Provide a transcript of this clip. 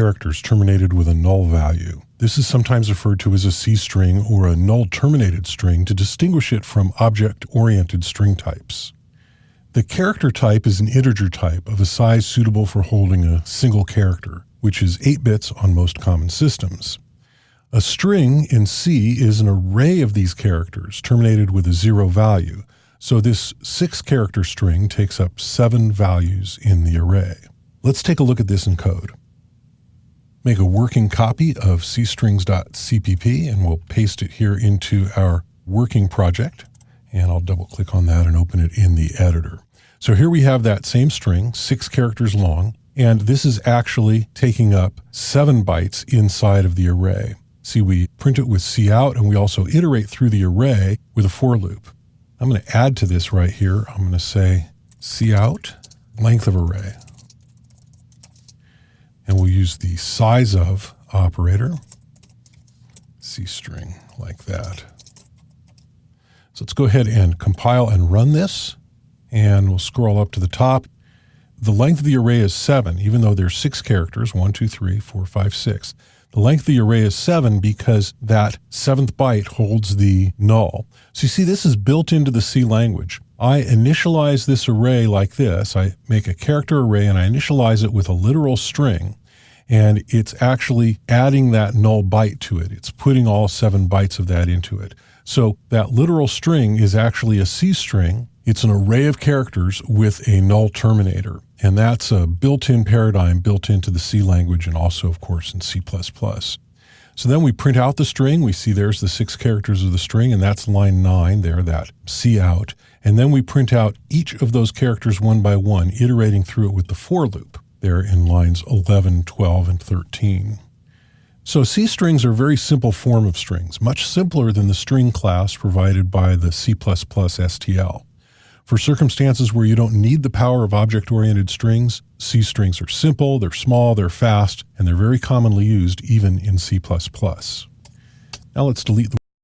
characters terminated with a null value. This is sometimes referred to as a C string or a null terminated string to distinguish it from object-oriented string types. The character type is an integer type of a size suitable for holding a single character, which is 8 bits on most common systems. A string in C is an array of these characters terminated with a 0 value, so this 6-character string takes up 7 values in the array. Let's take a look at this in code. Make a working copy of cstrings.cpp and we'll paste it here into our working project. And I'll double click on that and open it in the editor. So here we have that same string, 6 characters long, and this is actually taking up 7 bytes inside of the array. See, we print it with cout and we also iterate through the array with a for loop. I'm going to add to this right here. I'm going to say cout length of array. And we'll use the size of operator, cstring, like that. So let's go ahead and compile and run this, and we'll scroll up to the top. The length of the array is 7, even though there's 6 characters, 1, 2, 3, 4, 5, 6. The length of the array is 7 because that 7th byte holds the null. So you see, this is built into the C language. I initialize this array like this. I make a character array and I initialize it with a literal string, and it's actually adding that null byte to it. It's putting all 7 bytes of that into it. So that literal string is actually a C string. It's an array of characters with a null terminator. And that's a built-in paradigm built into the C language and also, of course, in C++. So then we print out the string. We see there's the 6 characters of the string, and that's line 9 there, that cout. And then we print out each of those characters one by one, iterating through it with the for loop there in lines 11, 12, and 13. So C strings are a very simple form of strings, much simpler than the string class provided by the C++ STL. For circumstances where you don't need the power of object-oriented strings, C strings are simple, they're small, they're fast, and they're very commonly used even in C++. Now let's delete the